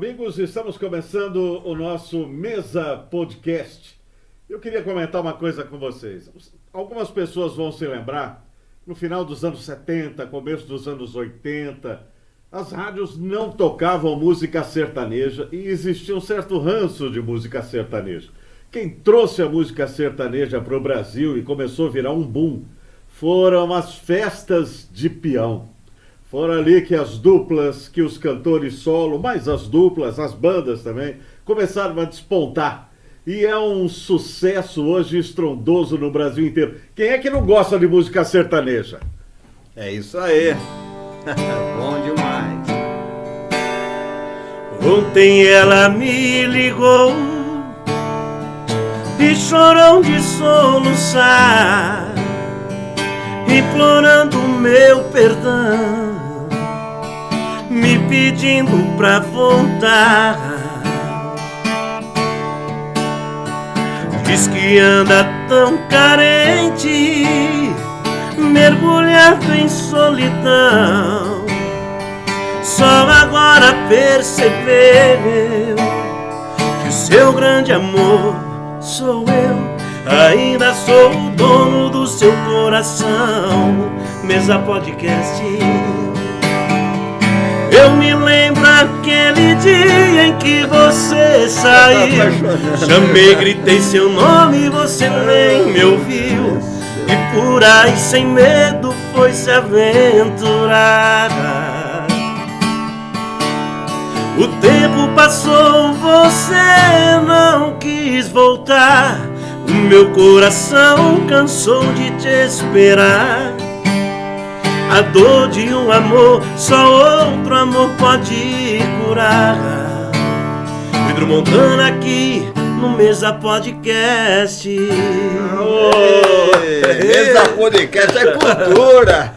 Amigos, estamos começando o nosso Mesa Podcast. Eu queria comentar uma coisa com vocês. Algumas pessoas vão se lembrar, no final dos anos 70, começo dos anos 80, as rádios não tocavam música sertaneja e existia um certo ranço de música sertaneja. Quem trouxe a música sertaneja para o Brasil e começou a virar um boom foram as festas de peão. Foram ali que as duplas, que os cantores solo, mas as duplas, as bandas também, começaram a despontar. E é um sucesso hoje estrondoso no Brasil inteiro. Quem é que não gosta de música sertaneja? É isso aí. Bom demais. Ontem ela me ligou e chorou de soluçar, implorando meu perdão, me pedindo pra voltar. Diz que anda tão carente, mergulhado em solidão. Só agora percebeu que o seu grande amor sou eu. Ainda sou o dono do seu coração. Mesa Podcast. Eu me lembro aquele dia em que você saiu. Chamei, gritei seu nome e você nem me ouviu. E por aí sem medo foi se aventurar. O tempo passou, você não quis voltar. O meu coração cansou de te esperar. A dor de um amor, só outro amor pode curar. Pedro Montana aqui no Mesa Podcast. Mesa Podcast é cultura.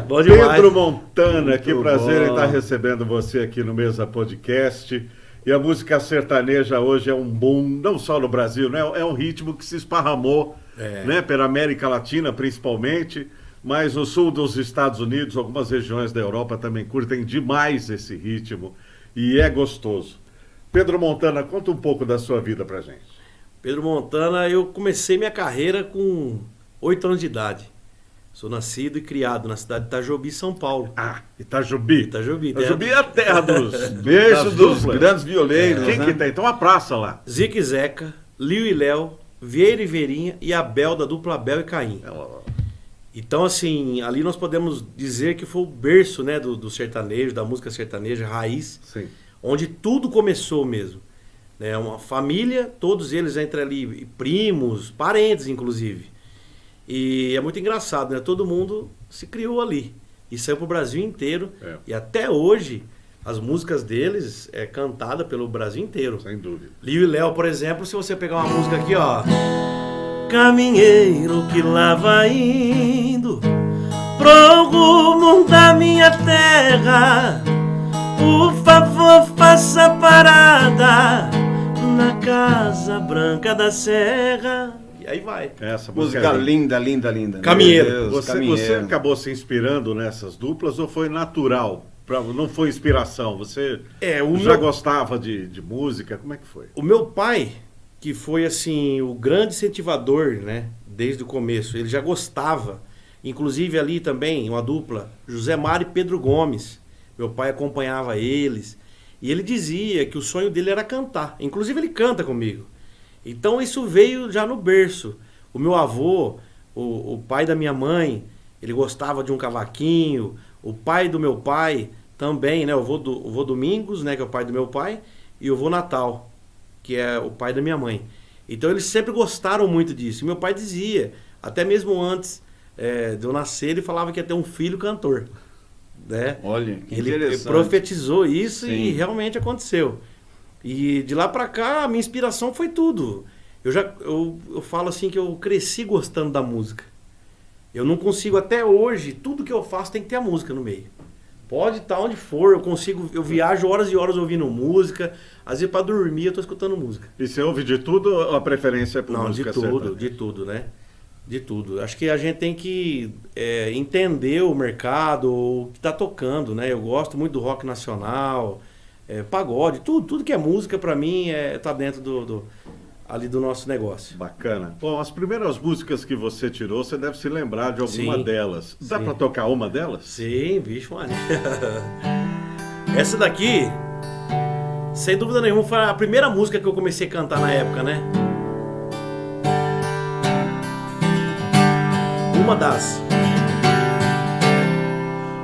Bom demais. Pedro Montana, que Muito prazer em bom. estar recebendo você aqui no Mesa Podcast. E a música sertaneja hoje é um boom, não só no Brasil, né? É um ritmo que se esparramou, né? Pela América Latina principalmente, mas o sul dos Estados Unidos, algumas regiões da Europa também curtem demais esse ritmo e é gostoso. Pedro Montana, conta um pouco da sua vida pra gente. Pedro Montana, eu comecei minha carreira com 8 anos de idade. Sou nascido e criado na cidade de Itajobi, São Paulo. Ah, Itajobi. Itajobi, Itajobi é a terra dos Beijo das dos duplas. grandes violeiros, Quem né? que tem? Tem uma praça lá. Zica e Zeca, Lio e Léo, Vieira e Verinha e Abel, da dupla Abel e Caim. Então, assim, ali nós podemos dizer que foi o berço, né, do sertanejo, da música sertaneja, raiz, Sim. onde tudo começou mesmo. Né, uma família, todos eles entre ali, primos, parentes, inclusive. E é muito engraçado, né? Todo mundo se criou ali e saiu pro Brasil inteiro. É. E até hoje, as músicas deles é cantada pelo Brasil inteiro. Sem dúvida. Lio e Léo, por exemplo, se você pegar uma música aqui, ó. Caminheiro que lá vai indo pro rumo da minha terra, por favor faça parada na Casa Branca da Serra. E aí vai. Essa Música é linda, linda, linda. Caminheiro. Meu Deus, Você Caminheiro. acabou se inspirando nessas duplas ou foi natural? Não foi inspiração? Você O já meu, gostava de música? Como é que foi? o meu pai, que foi assim o grande incentivador, né, desde o começo, ele já gostava. Inclusive ali também, uma dupla, José Mário e Pedro Gomes. Meu pai acompanhava eles. E ele dizia que o sonho dele era cantar. Inclusive ele canta comigo. Então isso veio já no berço. O meu avô, o pai da minha mãe, ele gostava de um cavaquinho. O pai do meu pai também, né? O vô Domingos, né? Que é o pai do meu pai. E o vô Natal, que é o pai da minha mãe. Então eles sempre gostaram muito disso. E meu pai dizia, até mesmo antes de eu nascer, ele falava que ia ter um filho cantor. Né? Olha, que Ele interessante. profetizou isso Sim. e realmente aconteceu. E de lá pra cá, a minha inspiração foi tudo. Eu falo assim que eu cresci gostando da música. Eu não consigo até hoje, tudo que eu faço tem que ter a música no meio. Pode estar onde for, eu viajo horas e horas ouvindo música. Às vezes para dormir eu tô escutando música. E você ouve de tudo ou a preferência é por Não, música de tudo, sertaneja? de tudo, né? De tudo. Acho que a gente tem que entender o mercado, o que está tocando, né? Eu gosto muito do rock nacional, pagode, tudo que é música pra mim tá dentro ali do nosso negócio. Bacana. Bom, as primeiras músicas que você tirou, você deve se lembrar de alguma Sim. delas. Dá Sim. pra tocar uma delas? Sim, bicho, mano. Essa daqui, sem dúvida nenhuma, foi a primeira música que eu comecei a cantar na época, né? Uma das.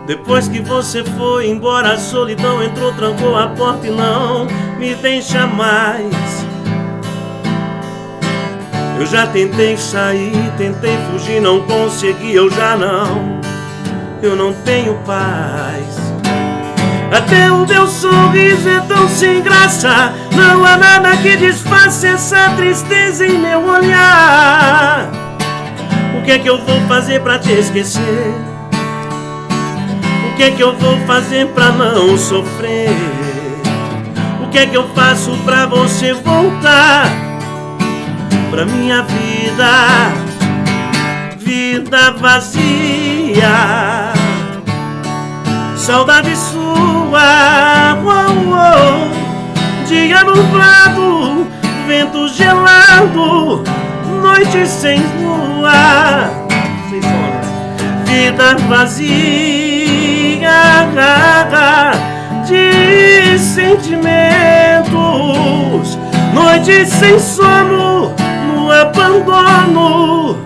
Depois que você foi embora, a solidão entrou, trancou a porta e não me deixa mais. Eu já tentei sair, tentei fugir, não consegui, eu não tenho paz. Até o meu sorriso é tão sem graça, não há nada que disfarce essa tristeza em meu olhar. O que é que eu vou fazer pra te esquecer? O que é que eu vou fazer pra não sofrer? O que é que eu faço pra você voltar pra minha vida vazia? Saudade sua, dia nublado, vento gelado, noite sem lua, vida vazia de sentimentos, noite sem sono, no abandono,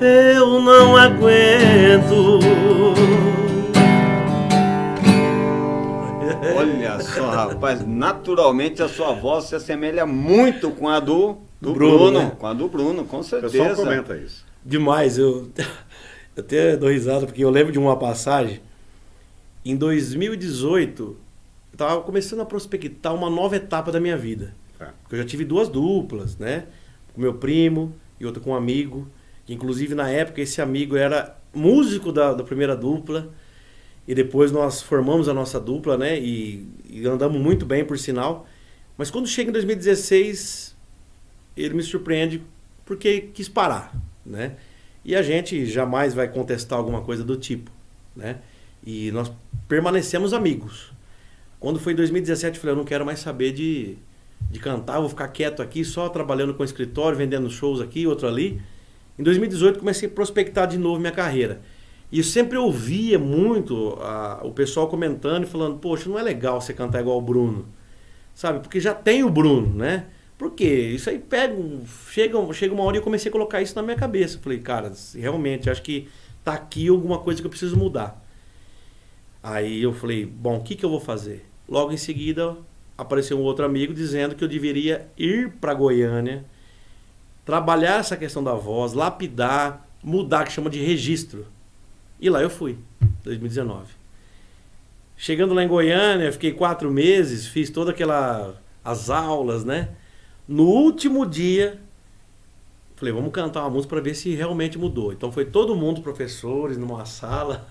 eu não aguento. Olha só, rapaz, naturalmente a sua voz se assemelha muito com a do Bruno, Bruno, né? com a do Bruno, com O certeza. pessoal comenta isso. Demais, eu até dou risada porque eu lembro de uma passagem. Em 2018, eu estava começando a prospectar uma nova etapa da minha vida. Porque eu já tive 2 duplas, né? Com meu primo e outra com um amigo. Inclusive, na época, esse amigo era músico da primeira dupla. E depois nós formamos a nossa dupla, né? E andamos muito bem, por sinal. Mas quando chega em 2016, ele me surpreende porque quis parar, né? E a gente jamais vai contestar alguma coisa do tipo, né? E nós permanecemos amigos. Quando foi em 2017, eu falei, eu não quero mais saber de cantar, vou ficar quieto aqui, só trabalhando com o escritório, vendendo shows aqui, outro ali. Em 2018, comecei a prospectar de novo minha carreira. E eu sempre ouvia muito o pessoal comentando e falando, poxa, não é legal você cantar igual o Bruno, sabe? Porque já tem o Bruno, né? Por quê? Isso aí chega uma hora e eu comecei a colocar isso na minha cabeça. Falei, cara, realmente, acho que tá aqui alguma coisa que eu preciso mudar. Aí eu falei, bom, o que eu vou fazer? Logo em seguida, apareceu um outro amigo dizendo que eu deveria ir para Goiânia, trabalhar essa questão da voz, lapidar, mudar, que chama de registro. E lá eu fui, 2019. Chegando lá em Goiânia, fiquei 4 meses, fiz todas as aulas, né? No último dia, falei, vamos cantar uma música para ver se realmente mudou. Então foi todo mundo, professores, numa sala.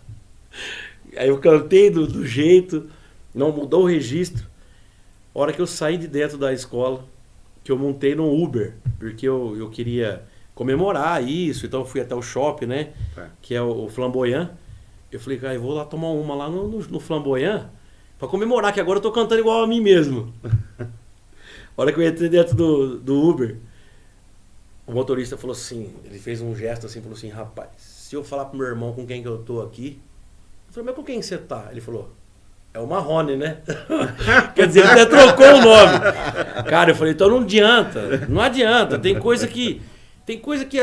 Aí eu cantei do jeito, não mudou o registro. A hora que eu saí de dentro da escola, que eu montei no Uber, porque eu queria comemorar isso, então eu fui até o shopping, né? Que é o Flamboyant. Eu falei, cara, eu vou lá tomar uma lá no Flamboyant pra comemorar, que agora eu tô cantando igual a mim mesmo. A hora que eu entrei dentro do Uber, o motorista falou assim, ele fez um gesto assim, falou assim, rapaz, se eu falar pro meu irmão com quem que eu tô aqui, eu falei, mas com quem você tá? Ele falou, é o Marrone, né? Quer dizer, ele até trocou o nome. Cara, eu falei, então não adianta, tem coisa que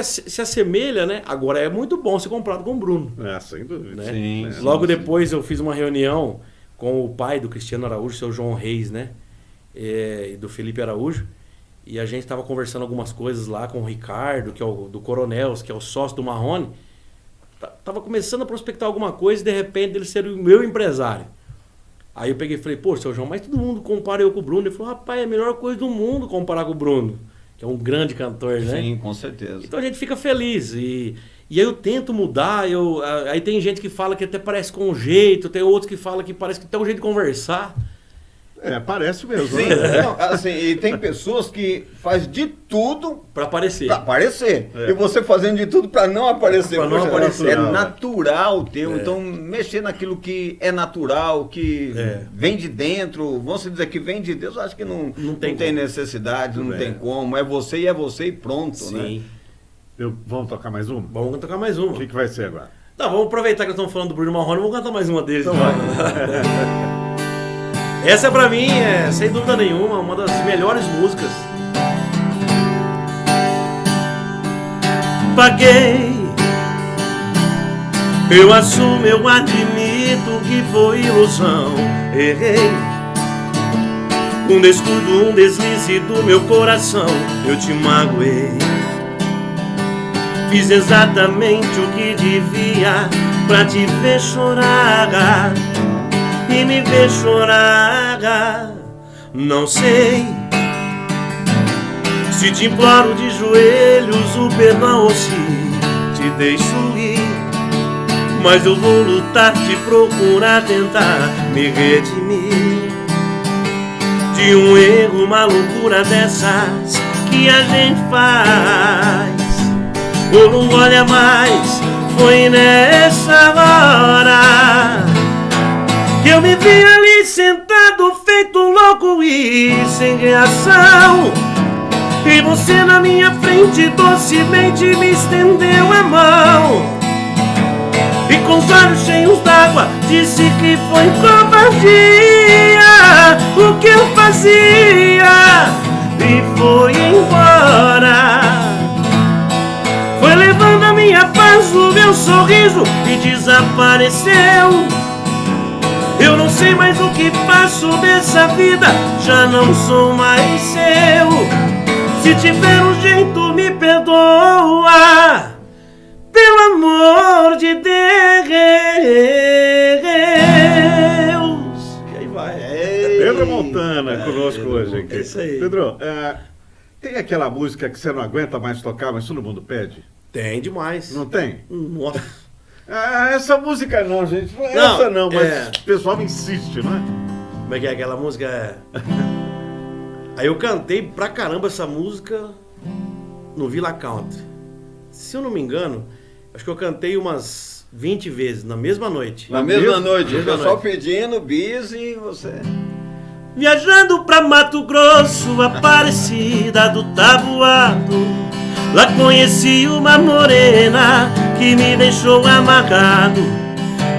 se assemelha, né? Agora é muito bom ser comprado com o Bruno. Sem dúvida. Né? Sim, Logo depois eu fiz uma reunião com o pai do Cristiano Araújo, seu João Reis, né? E do Felipe Araújo. E a gente estava conversando algumas coisas lá com o Ricardo, que é do Coronels, que é o sócio do Marrone. Tava começando a prospectar alguma coisa e de repente ele ser o meu empresário. Aí eu peguei e falei, pô, seu João, mas todo mundo compara eu com o Bruno. Ele falou, rapaz, é a melhor coisa do mundo comparar com o Bruno, que é um grande cantor, né? Sim, com certeza. Então a gente fica feliz. E aí eu tento mudar. Aí tem gente que fala que até parece com um jeito, tem outros que falam que parece que tem um jeito de conversar. Parece mesmo. Sim, né? não, assim, e tem pessoas que faz de tudo Pra aparecer. para aparecer. E você fazendo de tudo para não aparecer. Pra não Poxa, aparecer. É natural teu. Então, mexer naquilo que é natural, que vem de dentro, vamos dizer que vem de Deus, acho que não tem necessidade, não tem como. É você e pronto, Sim. né? Vamos tocar mais uma? Vamos tocar mais uma. O que vai ser agora? Tá, vamos aproveitar que nós estamos falando do Bruno Marrone, vamos cantar mais uma deles. Então vai. Essa pra mim é, sem dúvida nenhuma, uma das melhores músicas. Paguei, eu assumo, eu admito que foi ilusão. Errei, um descuido, um deslize do meu coração, eu te magoei. Fiz exatamente o que devia pra te ver chorar e me ver chorar. Não sei se te imploro de joelhos o perdão ou se te deixo ir, mas eu vou lutar, te procurar, tentar me redimir de um erro, uma loucura dessas que a gente faz. Ou não olha mais, foi nessa hora que eu me vi ali sentado, feito louco e sem reação. E você na minha frente docemente me estendeu a mão e com os olhos cheios d'água disse que foi covardia o que eu fazia e foi embora. Foi levando a minha paz, o meu sorriso e desapareceu. Eu não sei mais o que faço dessa vida, já não sou mais seu. Se tiver um jeito me perdoa, pelo amor de Deus. E aí vai. Pedro Montana conosco hoje aqui. É isso aí. Pedro, tem aquela música que você não aguenta mais tocar, mas todo mundo pede? Tem demais. Não tem? Nossa. Essa música não, gente. Não, Essa não, mas é. o pessoal insiste, não é? Como é que é aquela música? Aí eu cantei pra caramba essa música no Villa Country. Se eu não me engano, acho que eu cantei umas 20 vezes na mesma noite. Na mesma noite, o mesma pessoal noite. pedindo bis e você... Viajando pra Mato Grosso, Aparecida do Taboado, lá conheci uma morena que me deixou amarrado.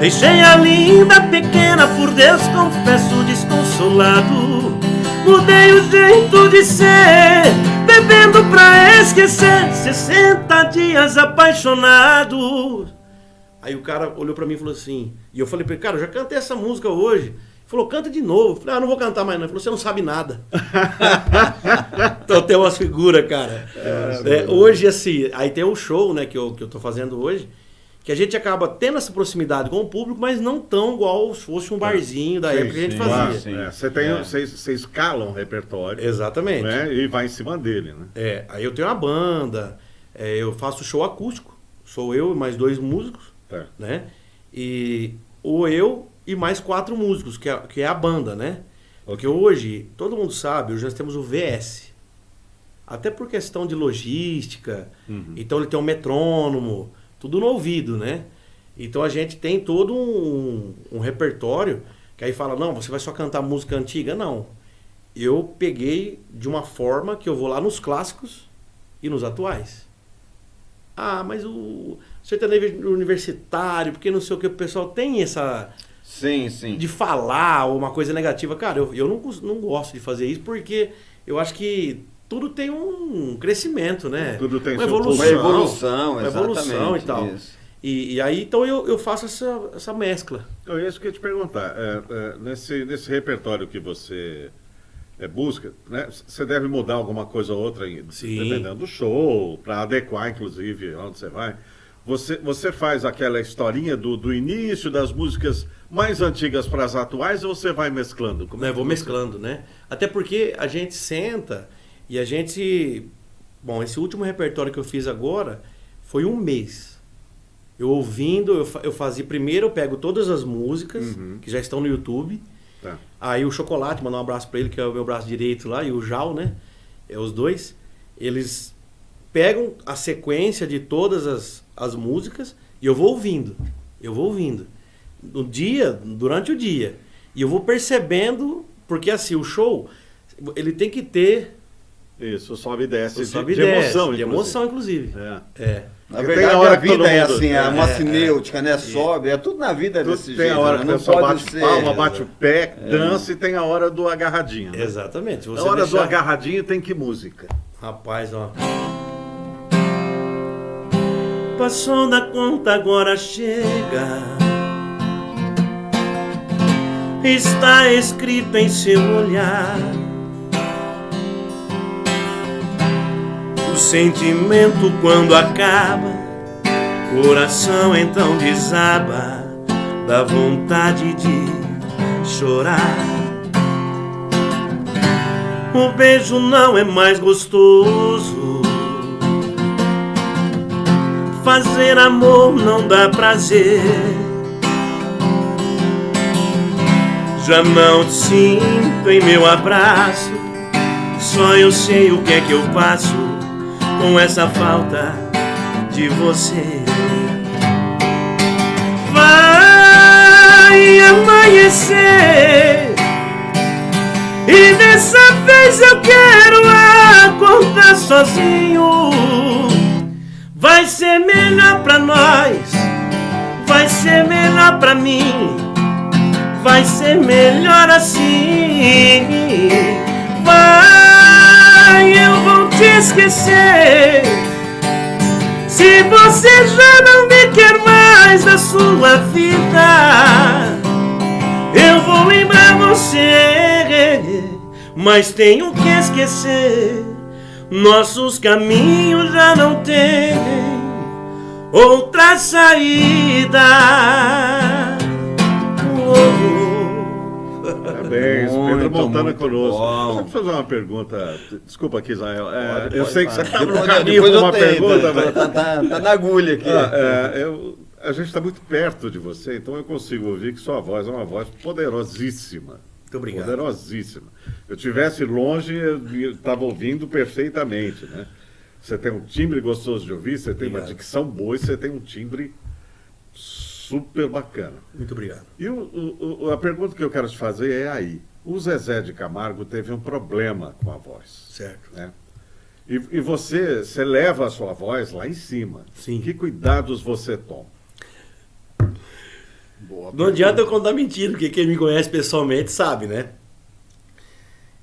Deixei a linda pequena, por Deus confesso desconsolado. Mudei o jeito de ser, bebendo pra esquecer, 60 dias apaixonado. Aí o cara olhou pra mim e falou assim, e eu falei pra ele, cara, eu já cantei essa música hoje. Ele falou, canta de novo. Eu falei, não vou cantar mais não. Ele falou, você não sabe nada. Então tem umas figuras, cara. Hoje, assim, aí tem um show, né, que eu tô fazendo hoje, que a gente acaba tendo essa proximidade com o público, mas não tão igual se fosse um barzinho da época que a gente fazia. Você escala um repertório. Exatamente. Né, e vai em cima dele, né? Aí eu tenho uma banda, eu faço show acústico, sou eu e mais 2 músicos, né? Ou eu e mais 4 músicos, que é a banda, né? Porque hoje, todo mundo sabe, hoje nós temos o VS. Até por questão de logística, então ele tem um metrônomo, tudo no ouvido, né? Então a gente tem todo um repertório, que aí fala, não, você vai só cantar música antiga? Não. Eu peguei de uma forma que eu vou lá nos clássicos e nos atuais. Ah, mas o sertanejo universitário, porque não sei o que, o pessoal tem essa... Sim, sim. De falar ou uma coisa negativa. Cara, eu não gosto de fazer isso porque eu acho que tudo tem um crescimento, né? Tudo tem uma evolução, uma evolução e tal. Isso. E aí, então, eu faço essa mescla. É isso que eu ia te perguntar. Nesse repertório que você busca, né, você deve mudar alguma coisa ou outra, dependendo do show, para adequar, inclusive, onde você vai. Você faz aquela historinha do início das músicas mais antigas para as atuais ou você vai mesclando? Eu vou mesclando, né? Até porque a gente senta e a gente... Bom, esse último repertório que eu fiz agora foi um mês. Eu ouvindo, eu fazia primeiro, eu pego todas as músicas que já estão no YouTube Tá. Aí o Chocolate, mandar um abraço pra ele, que é o meu braço direito lá, e o Jal, né? Os dois. Eles pegam a sequência de todas as músicas e eu vou ouvindo. No dia, durante o dia. E eu vou percebendo, porque assim, o show, ele tem que ter... Isso, sobe e desce, sobe de emoção, emoção, inclusive. É. Na verdade, a vida é assim, é uma cinéutica, né? Sobe, tudo na vida é desse jeito. Tem a hora que o pessoal bate palma, bate o pé, dança, e tem a hora do agarradinho. Né? Exatamente. Na hora do agarradinho tem que música. Rapaz, ó. Passou da conta, agora chega. Está escrito em seu olhar. O sentimento quando acaba, coração então desaba, dá vontade de chorar. O beijo não é mais gostoso, fazer amor não dá prazer. Já não te sinto em meu abraço, só eu sei o que é que eu passo com essa falta de você. Vai amanhecer e dessa vez eu quero acordar sozinho. Vai ser melhor pra nós, vai ser melhor pra mim, vai ser melhor assim. Vai, eu vou te esquecer. Se você já não me quer mais na sua vida, eu vou lembrar você, mas tenho que esquecer. Nossos caminhos já não têm outra saída. Parabéns, Pedro Montana conosco. Deixa eu fazer uma pergunta. Desculpa aqui, Israel. Eu sei que você está no caminho com uma pergunta, mas... Tá na agulha aqui. A gente está muito perto de você, então eu consigo ouvir que sua voz é uma voz poderosíssima. Muito obrigado. Poderosíssima. Eu estivesse longe, eu estava ouvindo perfeitamente, né? Você tem um timbre gostoso de ouvir, você tem uma dicção boa e você tem um timbre super bacana. Muito obrigado. E a pergunta que eu quero te fazer é aí. O Zezé de Camargo teve um problema com a voz. Certo. Né? E você leva a sua voz lá em cima. Sim. Que cuidados você toma? Boa Não adianta eu contar mentira, porque quem me conhece pessoalmente sabe, né?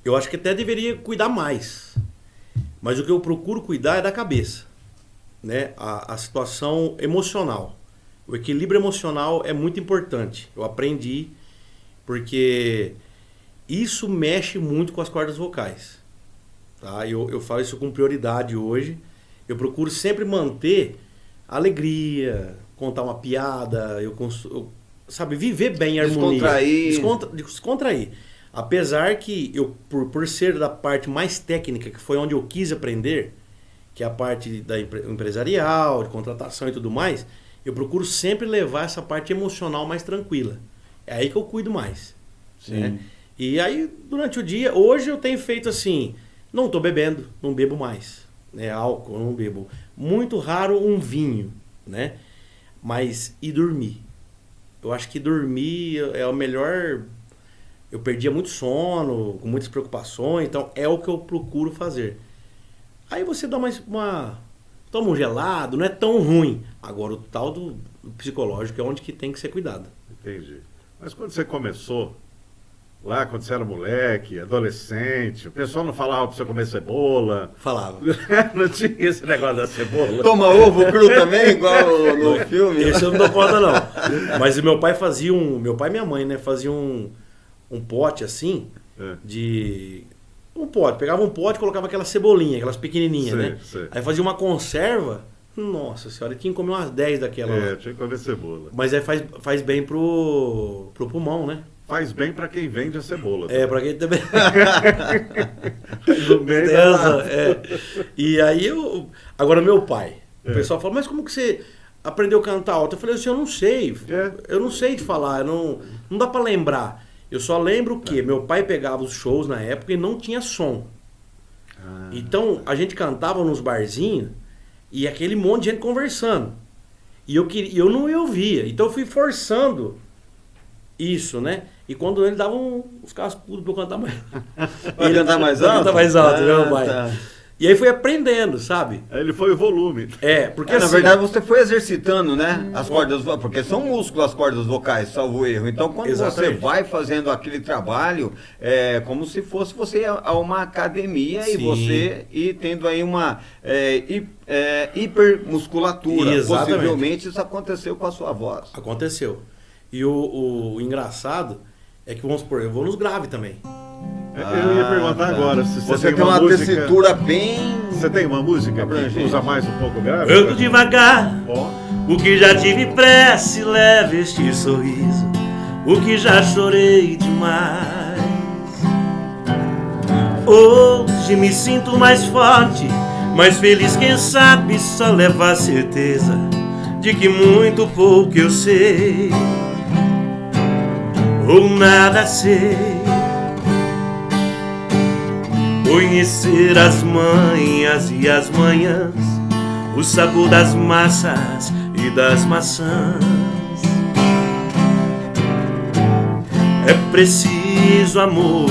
Eu acho que até deveria cuidar mais. Mas o que eu procuro cuidar é da cabeça, né? A situação emocional. O equilíbrio emocional é muito importante. Eu aprendi, porque isso mexe muito com as cordas vocais. Tá? Eu falo isso com prioridade hoje. Eu procuro sempre manter alegria, contar uma piada, sabe, viver bem em harmonia. Descontrair. Apesar que eu, por ser da parte mais técnica, que foi onde eu quis aprender, que é a parte da empresarial, de contratação e tudo mais, eu procuro sempre levar essa parte emocional mais tranquila. É aí que eu cuido mais. Né? E aí, durante o dia, hoje eu tenho feito assim, não estou bebendo, não bebo mais. Né? Álcool, não bebo. Muito raro um vinho, né? Mas, e dormir? Eu acho que dormir é o melhor... Eu perdia muito sono, com muitas preocupações, então é o que eu procuro fazer. Aí você dá toma um gelado, não é tão ruim. Agora o tal do psicológico é onde que tem que ser cuidado. Entendi. Mas quando você começou, lá quando você era moleque, adolescente, o pessoal não falava pra você comer cebola? Falava. Não tinha esse negócio da cebola? Toma ovo cru também, igual no filme? Esse eu não dou conta não. Mas o meu pai fazia meu pai e minha mãe, né, faziam um pote assim, de... Um pote, pegava um pote e colocava aquelas cebolinhas, aquelas pequenininhas, né? Aí fazia uma conserva, nossa senhora, tinha que comer umas 10 daquela. Tinha que comer cebola. Mas aí faz bem pro pulmão, né? Faz bem pra quem vende a cebola. Pra quem também. No meio E aí agora meu pai, o pessoal fala, mas como que você aprendeu a cantar alto? Eu falei assim, eu não sei, eu não sei te falar, não dá pra lembrar. Eu só lembro que meu pai pegava os shows na época e não tinha som. Então a gente cantava nos barzinhos e aquele monte de gente conversando. E eu não ouvia. Então eu fui forçando isso, né? E quando ele dava uns cascudos pra eu cantar mais. Ele cantar mais alto? Cantar mais alto, meu pai. Tá. E aí fui aprendendo, sabe? Ele foi o volume. Porque na verdade você foi exercitando, né? As cordas, porque são músculos as cordas vocais, salvo erro. Então quando você vai fazendo aquele trabalho, é como se fosse você a uma academia. Sim. E você tendo aí uma hipermusculatura. Exatamente. Possivelmente isso aconteceu com a sua voz. Aconteceu. E o engraçado é que, vamos supor, eu vou nos graves também. Eu ia perguntar agora se você tem uma música... tessitura bem... Você tem uma música que usa mais um pouco grave? Ando devagar, o que já tive pressa, leve este sorriso, o que já chorei demais. Hoje me sinto mais forte, mais feliz, quem sabe só leva a certeza de que muito pouco eu sei, ou nada sei. Conhecer as manhas e as manhãs, o sabor das massas e das maçãs. É preciso amor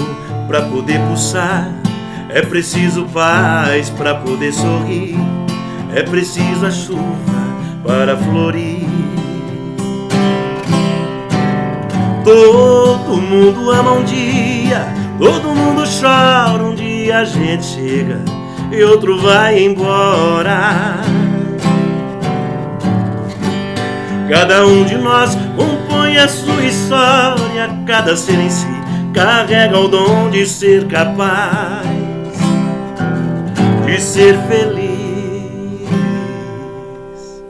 para poder pulsar, é preciso paz para poder sorrir, é preciso a chuva para florir. Todo mundo ama um dia, todo mundo chora um dia. A gente chega e outro vai embora. Cada um de nós compõe a sua história, cada ser em si carrega o dom de ser capaz de ser feliz.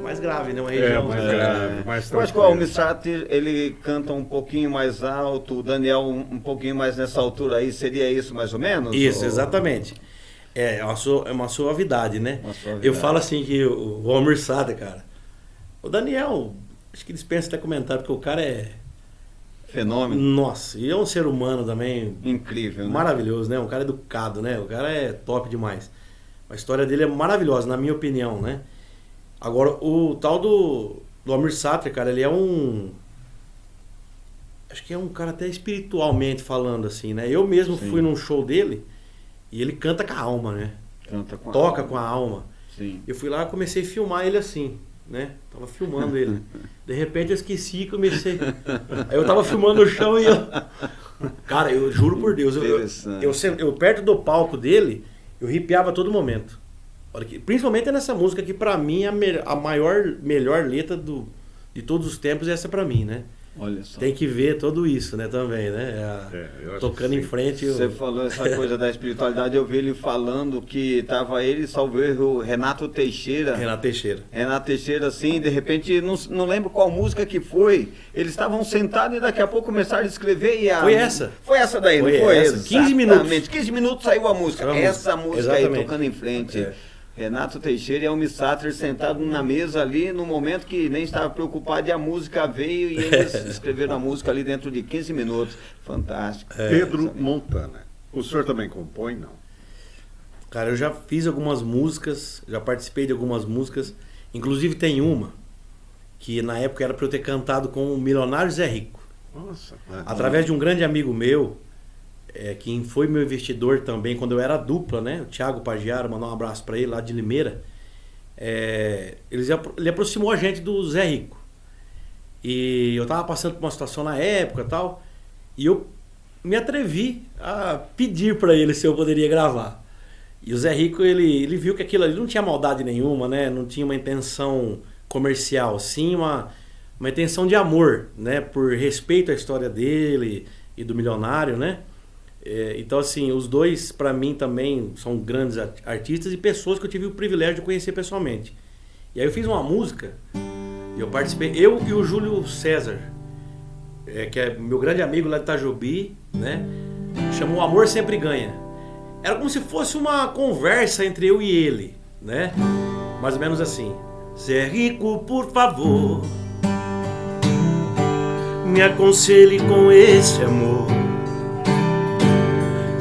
Mais grave, não é? Mais grave, mais eu acho que o Almir Sater, ele canta um pouquinho mais alto, o Daniel um pouquinho mais nessa altura aí, seria isso mais ou menos? Isso, exatamente. É uma suavidade, né? Uma suavidade. Eu falo assim que o Almir Sater, cara, o Daniel, acho que dispensa até comentário, porque o cara é... fenômeno. Nossa, e é um ser humano também... incrível, né? Maravilhoso, né? Um cara educado, né? O cara é top demais. A história dele é maravilhosa, na minha opinião, né? Agora, o tal do Almir Sater, cara, ele é acho que é um cara até espiritualmente falando, assim, né? Eu mesmo fui num show dele e ele canta com a alma, né? Toca com a alma. Sim. Eu fui lá e comecei a filmar ele assim, né? Tava filmando ele. De repente eu esqueci e comecei... Aí eu tava filmando o chão e eu... Cara, eu juro por Deus, eu perto do palco dele, eu arrepiava a todo momento. Principalmente nessa música que pra mim é a melhor letra de todos os tempos, essa pra mim, né? Olha só. Tem que ver tudo isso, né, também, né? Tocando em frente. Você falou essa coisa da espiritualidade, eu vi ele falando que tava ele, salvo erro, Renato Teixeira. Renato Teixeira, assim, de repente, não lembro qual música que foi. Eles estavam sentados e daqui a pouco começaram a escrever e Foi essa? Foi essa daí, não foi? Essa. 15 minutos. 15 minutos saiu a música. Essa música exatamente. Aí, tocando em frente. Renato Teixeira e Almir Sater sentado na mesa ali, no momento que nem estava preocupado, e a música veio e eles escreveram a música ali dentro de 15 minutos. Fantástico. Pedro Montana. O senhor também compõe, não? Cara, eu já fiz algumas músicas, já participei de algumas músicas. Inclusive tem uma que na época era para eu ter cantado com o milionário Zé Rico. Nossa. Através de um grande amigo meu, quem foi meu investidor também quando eu era dupla, né? O Thiago Pagiaro, mandar um abraço para ele lá de Limeira. Ele aproximou a gente do Zé Rico. E eu tava passando por uma situação na época e tal, e eu me atrevi a pedir para ele se eu poderia gravar. E o Zé Rico, ele viu que aquilo ali não tinha maldade nenhuma, né? Não tinha uma intenção comercial, sim uma intenção de amor, né? Por respeito à história dele e do milionário, né? Então, assim, os dois, para mim, também são grandes artistas e pessoas que eu tive o privilégio de conhecer pessoalmente. E aí eu fiz uma música, e eu participei, eu e o Júlio César, que é meu grande amigo lá de Itajobi, né? Chamou Amor Sempre Ganha. Era como se fosse uma conversa entre eu e ele, né? Mais ou menos assim. Zé Rico, por favor, me aconselhe com esse amor.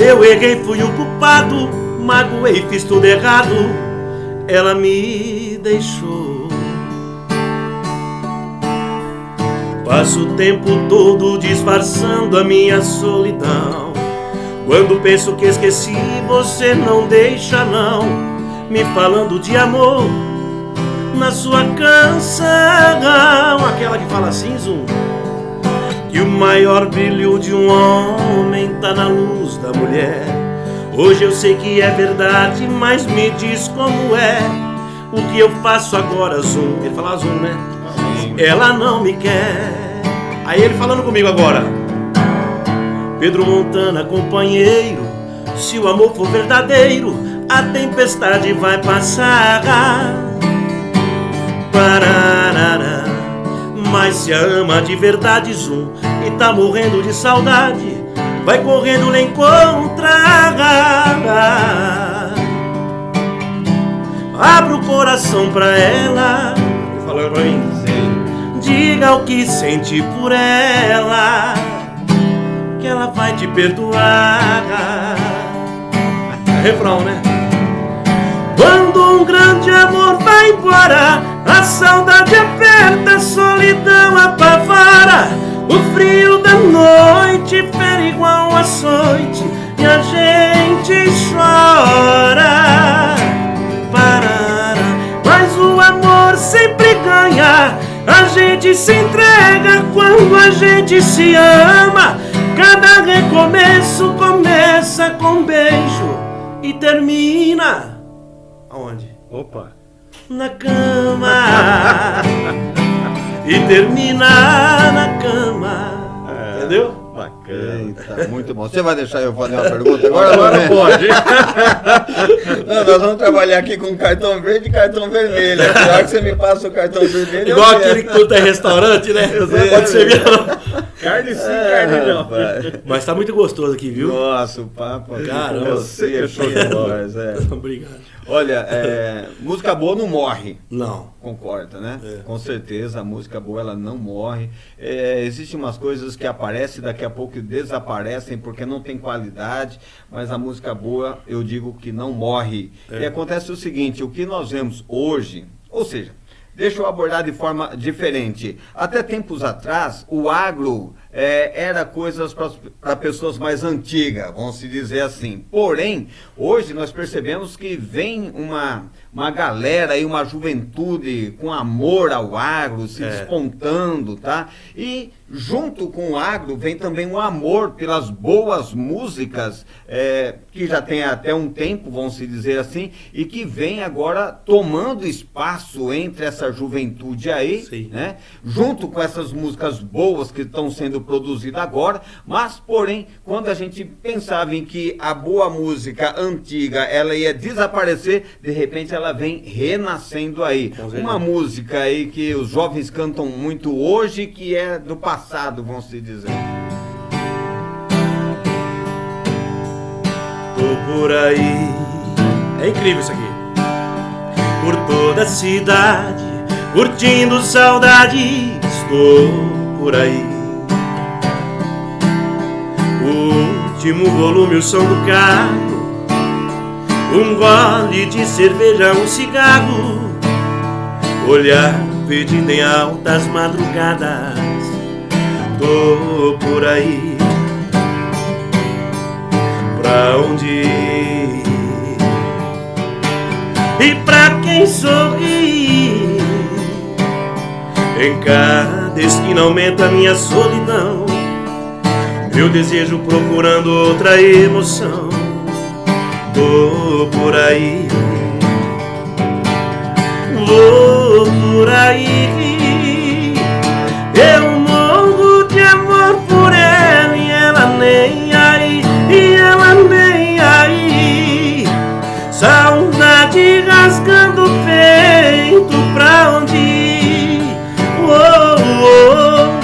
Eu errei, fui o culpado, magoei, fiz tudo errado. Ela me deixou. Passo o tempo todo disfarçando a minha solidão. Quando penso que esqueci, você não deixa não, me falando de amor na sua canção. Aquela que fala assim, Zum, que o maior brilho de um homem tá na luz da mulher. Hoje eu sei que é verdade, mas me diz como é. O que eu faço agora, Zum? Ele fala Zum, né? Ela não me quer. Aí ele falando comigo agora: Pedro Montana, companheiro, se o amor for verdadeiro, a tempestade vai passar. Pararara. Mas se a ama de verdade, Zum, e tá morrendo de saudade, vai correndo lhe encontrar. Abra o coração pra ela, falando pra mim, diga o que sente por ela, que ela vai te perdoar. Refrão, né? Quando um grande amor vai embora, a saudade aperta, a solidão apavora. O frio da noite fere igual um açoite e a gente chora. Parará. Mas o amor sempre ganha, a gente se entrega quando a gente se ama. Cada recomeço começa com um beijo e termina aonde? Opa! Na cama. E termina na cama. Entendeu? Bacana. Eita, muito bom. Você vai deixar eu fazer uma pergunta agora? Agora pode. Não, nós vamos trabalhar aqui com cartão verde e cartão vermelho. Já que você me passa o cartão vermelho. Igual aquele que tu tem restaurante, né? Pode ser mesmo. Carne sim, carne não. Mas tá muito gostoso aqui, viu? Nossa, o papo aqui Caramba, com você é show de bola. Obrigado. Olha, música boa não morre. Não. Concorda, né? É. Com certeza, a música boa ela não morre. Existem umas coisas que aparecem, daqui a pouco desaparecem porque não tem qualidade, mas a música boa, eu digo que não morre. E acontece o seguinte, o que nós vemos hoje, ou seja, deixa eu abordar de forma diferente. Até tempos atrás, o agro era coisas para pessoas mais antigas, vamos se dizer assim. Porém, hoje nós percebemos que vem uma galera aí, uma juventude com amor ao agro, se despontando, tá? E junto com o agro vem também um amor pelas boas músicas, que já tem até um tempo, vamos se dizer assim, e que vem agora tomando espaço entre essa juventude aí, sim, né? Junto com essas músicas boas que estão sendo produzidas agora, mas porém, quando a gente pensava em que a boa música antiga, ela ia desaparecer, de repente ela vem renascendo aí. Uma música aí que os jovens cantam muito hoje, que é do passado, vamos se dizer. Tô por aí. É incrível isso aqui. Por toda a cidade, curtindo saudade, estou por aí. O último volume, o som do carro, um gole de cerveja, um cigarro, olhar perdido em altas madrugadas. Tô por aí. Pra onde ir? E pra quem sorri? Em cada esquina aumenta a minha solidão, meu desejo procurando outra emoção. Tô por aí, vou por aí. Eu morro de amor por ela e ela nem aí, e ela nem aí. Saudade rasgando o peito, pra onde ir? Oh, oh.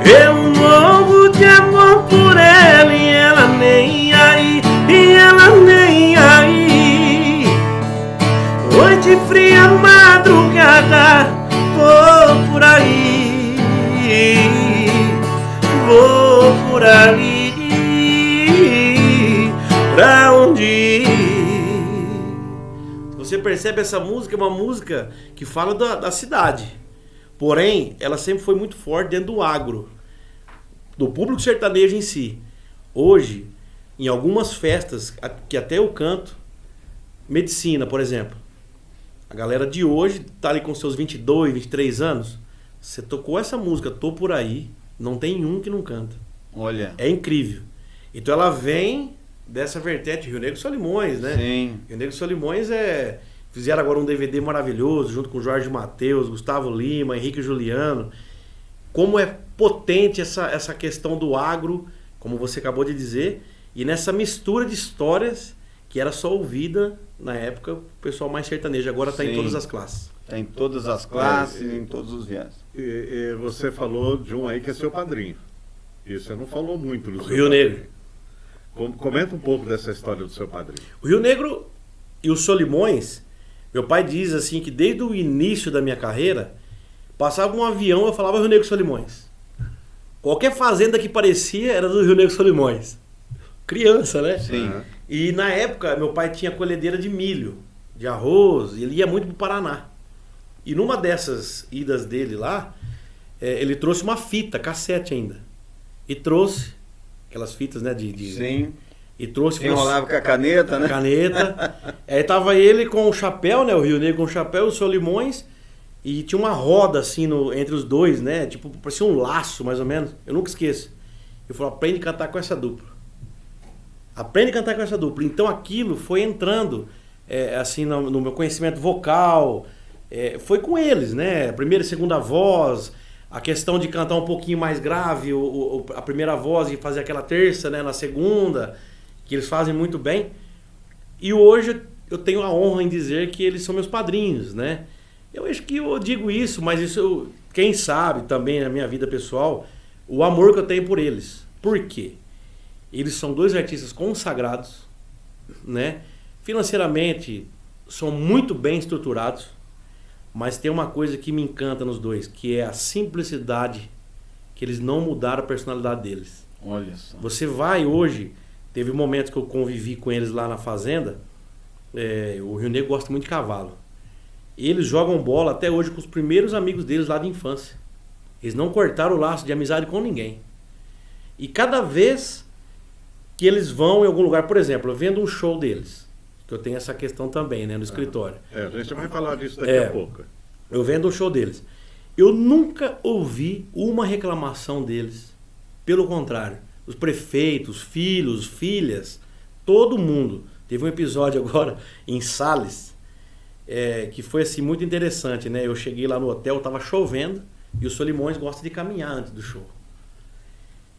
Eu morro de amor por ela e ela nem aí, e ela nem aí. Noite fria, madrugada, vou por aí, vou por ali. percebe essa música é uma música que fala da cidade. Porém, ela sempre foi muito forte dentro do agro, do público sertanejo em si. Hoje, em algumas festas, que até eu canto, medicina, por exemplo. A galera de hoje tá ali com seus 22, 23 anos. Você tocou essa música, Tô Por Aí, não tem um que não canta. Olha. É incrível. Então ela vem dessa vertente, Rio Negro e Solimões, né? Sim. Rio Negro e Solimões fizeram agora um DVD maravilhoso, junto com Jorge Mateus, Gustavo Lima, Henrique Juliano. Como é potente essa questão do agro, como você acabou de dizer, e nessa mistura de histórias que era só ouvida na época, o pessoal mais sertanejo, agora está em todas as classes. Está em todas as classes, em todos os viés. E você falou de um aí que é seu padrinho. E você não falou muito do seu Rio Negro. Comenta um pouco dessa história do seu padrinho. O Rio Negro e os Solimões, meu pai diz assim que desde o início da minha carreira, passava um avião, eu falava Rio Negro e Solimões. Qualquer fazenda que parecia era do Rio Negro e Solimões. Criança, né? Sim. E na época, meu pai tinha colhedeira de milho, de arroz, e ele ia muito pro Paraná. E numa dessas idas dele lá, ele trouxe uma fita, cassete ainda. E trouxe aquelas fitas, né? Sim. E trouxe... Enrolava com a caneta, né? Caneta. Aí tava ele com o chapéu, né? O Rio Negro com o chapéu, os Solimões. E tinha uma roda assim entre os dois, né? Tipo, parecia um laço, mais ou menos. Eu nunca esqueço. Eu falei, aprende a cantar com essa dupla. Aprende a cantar com essa dupla. Então aquilo foi entrando assim no meu conhecimento vocal. Foi com eles, né? Primeira e segunda voz, a questão de cantar um pouquinho mais grave, a primeira voz e fazer aquela terça, né, na segunda, que eles fazem muito bem. E hoje eu tenho a honra em dizer que eles são meus padrinhos, né? Eu acho que eu digo isso, mas isso, quem sabe também na minha vida pessoal, o amor que eu tenho por eles. Por quê? Eles são dois artistas consagrados, né? Financeiramente, são muito bem estruturados, mas tem uma coisa que me encanta nos dois, que é a simplicidade, que eles não mudaram a personalidade deles. Olha só. Você vai hoje, teve momentos que eu convivi com eles lá na fazenda, o Rio Negro gosta muito de cavalo. Eles jogam bola até hoje com os primeiros amigos deles lá de infância. Eles não cortaram o laço de amizade com ninguém. E cada vez que eles vão em algum lugar, por exemplo, eu vendo um show deles, que eu tenho essa questão também, né, no escritório. A gente vai falar disso daqui a pouco. Eu vendo um show deles. Eu nunca ouvi uma reclamação deles. Pelo contrário, os prefeitos, filhos, filhas, todo mundo. Teve um episódio agora em Sales, que foi assim muito interessante, né? Eu cheguei lá no hotel, tava chovendo, e o Solimões gosta de caminhar antes do show.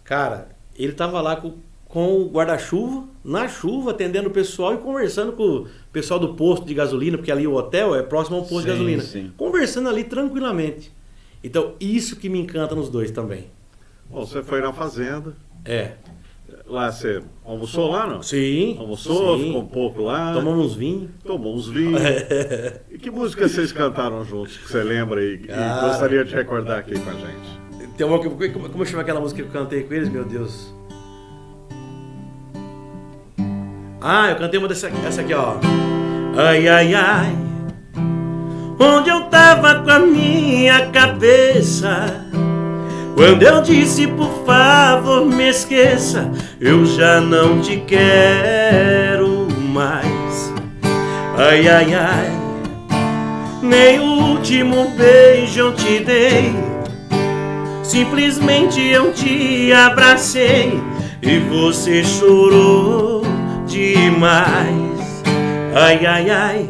Cara, ele tava lá com o guarda-chuva, na chuva, atendendo o pessoal e conversando com o pessoal do posto de gasolina, porque ali o hotel é próximo ao posto de gasolina. Sim. Conversando ali tranquilamente. Então, isso que me encanta nos dois também. Bom, você foi na fazenda. Lá você almoçou lá, não? Sim. Almoçou, sim. ficou um pouco lá. Tomamos uns vinhos. Tomou uns vinhos. E que música vocês cantaram juntos, que você lembra e gostaria de recordar aqui com a gente? Tem uma, como chama aquela música que eu cantei com eles, meu Deus? Eu cantei uma essa aqui, ó. Ai, ai, ai, onde eu tava com a minha cabeça quando eu disse, por favor, me esqueça, eu já não te quero mais. Ai, ai, ai, nem o último beijo eu te dei, simplesmente eu te abracei e você chorou demais. Ai, ai, ai,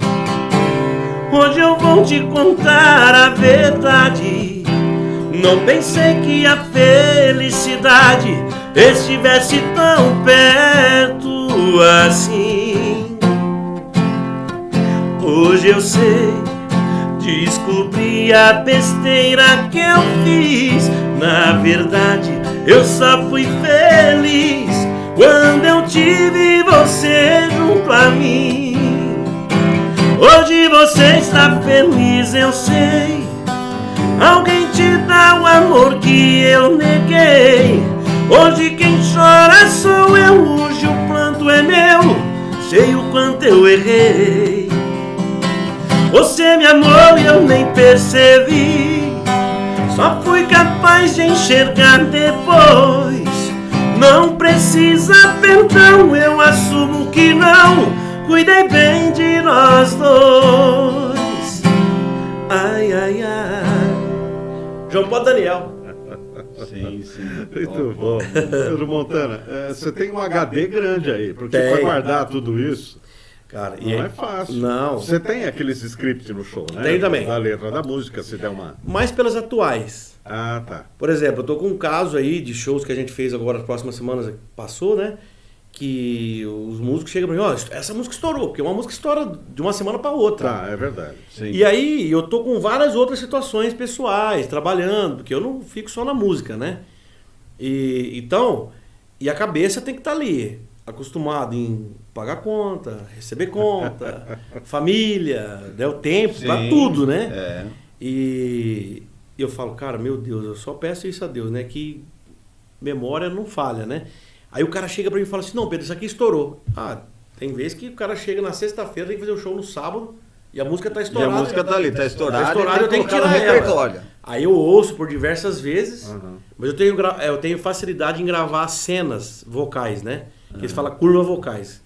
hoje eu vou te contar a verdade. Não pensei que a felicidade estivesse tão perto assim. Hoje eu sei, descobri a besteira que eu fiz. Na verdade, eu só fui feliz quando eu tive você junto a mim. Hoje você está feliz, eu sei. Alguém te dá o amor que eu neguei. Hoje quem chora sou eu, hoje o pranto é meu. Sei o quanto eu errei. Você me amou e eu nem percebi. Só fui capaz de enxergar depois. Não precisa perdão, eu assumo que não cuidei bem de nós dois. Ai, ai, ai. João Paulo Daniel. Sim. Muito bom. Pedro Montana, você tem um HD grande aí, porque Tem. para guardar tudo isso, Cara, não é fácil. Não. Você tem aqueles scripts no show, né? Tem também. Da letra da música, se der uma... Mais pelas atuais. Ah, tá. Por exemplo, eu tô com um caso aí de shows que a gente fez agora nas próximas semanas, passou, né? Que os músicos chegam pra mim, ó, essa música estourou, porque uma música estoura de uma semana pra outra. Tá, é verdade. Sim. E aí eu tô com várias outras situações pessoais, trabalhando, porque eu não fico só na música, né? Então, a cabeça tem que estar ali, acostumado em pagar conta, receber conta, família, né, o tempo, pra tudo, né? É. E eu falo, cara, meu Deus, eu só peço isso a Deus, né? Que memória não falha, né? Aí o cara chega pra mim e fala assim, não, Pedro, isso aqui estourou. Ah, tem vezes que o cara chega na sexta-feira, tem que fazer um show no sábado, e a música tá E estourada. a música tá ali, tá estourada, eu tenho que tirar no ela. repertório. Aí eu ouço por diversas vezes, Uhum. mas eu tenho facilidade em gravar cenas vocais, né? Que eles falam curva vocais.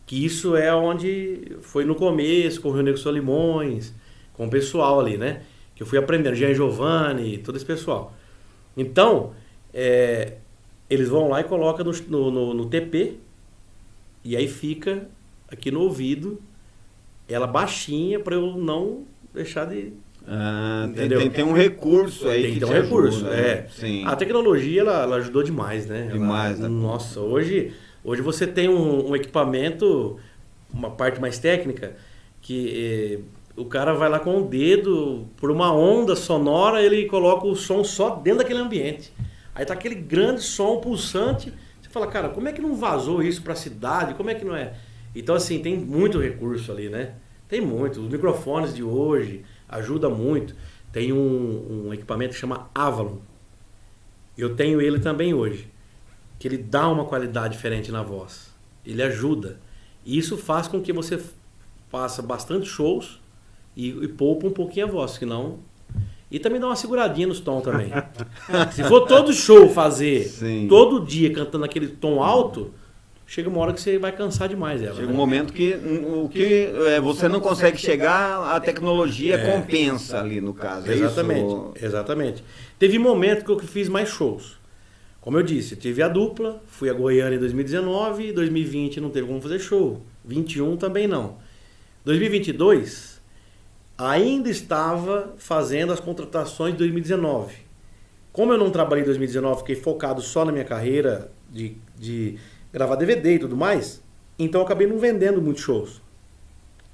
Que isso é onde foi no começo, com o Rio Negro Solimões, com o pessoal ali, né? Que eu fui aprendendo, Jean Giovanni, todo esse pessoal. Então, eles vão lá e colocam no TP, e aí fica aqui no ouvido, ela baixinha para eu não deixar de... Ah, Entendeu? tem um recurso aí Tem que que ter um te recurso, ajuda, Sim. A tecnologia, ela ajudou demais, né? Demais, né? Nossa, hoje você tem um equipamento, uma parte mais técnica, que o cara vai lá com o dedo, por uma onda sonora, ele coloca o som só dentro daquele ambiente. Aí tá aquele grande som pulsante, você fala, cara, como é que não vazou isso pra cidade? Como é que não é? Então, assim, tem muito recurso ali, né? Tem muito. Os microfones de hoje ajuda muito. Tem um equipamento que chama Avalon. Eu tenho ele também hoje. Que ele dá uma qualidade diferente na voz. Ele ajuda. E isso faz com que você faça bastante shows e poupa um pouquinho a voz, senão... E também dá uma seguradinha nos tons também. Se for todo show fazer, Sim. todo dia cantando aquele tom alto, chega uma hora que você vai cansar demais ela. Chega né? um momento que você não consegue chegar, a tecnologia compensa ali no caso. Exatamente, exatamente. Teve momento que eu fiz mais shows. Como eu disse, eu tive a dupla, fui a Goiânia em 2019, 2020 não teve como fazer show, 21 também não. 2022, ainda estava fazendo as contratações de 2019. Como eu não trabalhei em 2019, fiquei focado só na minha carreira de gravar DVD e tudo mais, então eu acabei não vendendo muitos shows.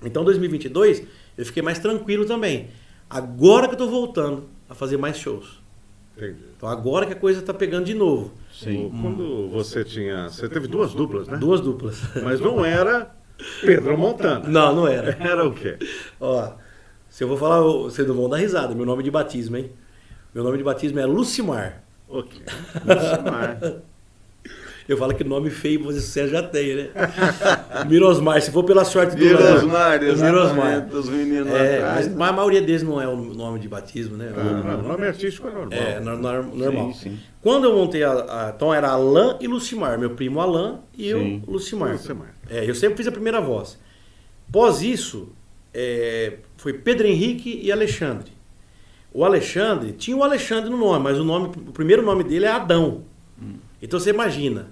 Então 2022 eu fiquei mais tranquilo também. Agora que eu tô voltando a fazer mais shows. Entendi. Então agora que a coisa tá pegando de novo. Sim. Quando você teve duas duplas, né? Duas duplas. Mas não era Pedro Montana. Não era. Era o quê? Ó, se eu vou falar, vocês não vão dar risada, meu nome de batismo, hein? Meu nome de batismo é Lucimar. Ok. Lucimar. Eu falo que nome feio pra fazer sucesso já tem, né? Mirosmar, se for pela sorte do Mirosmar, Mirosmar. os meninos lá Mas atrás. a maioria deles não é o nome de batismo, né? O nome artístico é normal. Normal. Sim. Quando eu montei então era Alain e Lucimar, meu primo Alain e eu, Lucimar. Lucimar. Eu sempre fiz a primeira voz. Após isso, foi Pedro Henrique e Alexandre. O Alexandre, tinha o Alexandre no nome, mas o primeiro nome dele é Adão. Então você imagina,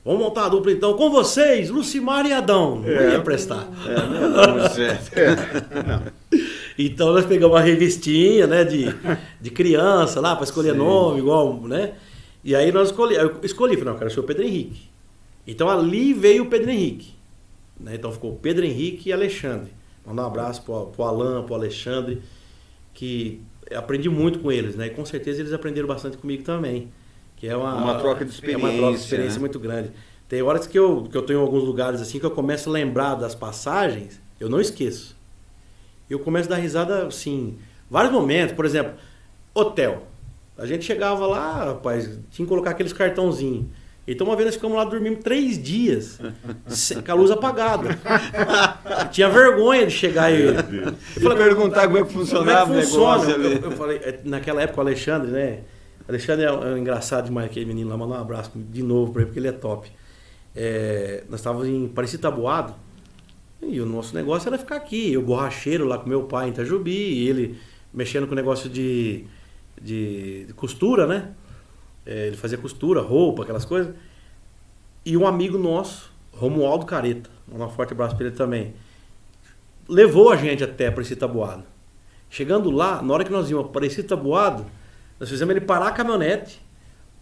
vamos montar a dupla então com vocês, Lucimar e Adão. Não ia prestar. Então nós pegamos uma revistinha, né, de criança lá para escolher nome, igual, né? E aí eu escolhi, falei, não, eu quero ser o Pedro Henrique. Então ali veio o Pedro Henrique. Né? Então ficou Pedro Henrique e Alexandre. Mandar um abraço pro Alain, pro Alexandre, que eu aprendi muito com eles, né? E com certeza eles aprenderam bastante comigo também. Que é uma troca de experiência. É uma troca de experiência, né? Muito grande. Tem horas que eu tô em alguns lugares assim que eu começo a lembrar das passagens, eu não esqueço. Eu começo a dar risada, assim, vários momentos. Por exemplo, hotel. A gente chegava lá, rapaz, tinha que colocar aqueles cartãozinhos. Então uma vez nós ficamos lá dormindo 3 dias, com a luz apagada. Tinha vergonha de chegar aí. Eu falei, perguntar como é que funcionava o negócio ali. Eu falei, naquela época o Alexandre, né? Alexandre é engraçado demais, aquele menino lá, mandar um abraço de novo pra ele, porque ele é top. Nós estávamos em Aparecida-Taboado, e o nosso negócio era ficar aqui. Eu borracheiro lá com meu pai em Itajubi, e ele mexendo com o negócio de costura, né? Ele fazia costura, roupa, aquelas coisas. E um amigo nosso, Romualdo Careta, um forte abraço para ele também, levou a gente até Aparecida-Taboado. Chegando lá, na hora que nós íamos Aparecida-Taboado, nós fizemos ele parar a caminhonete.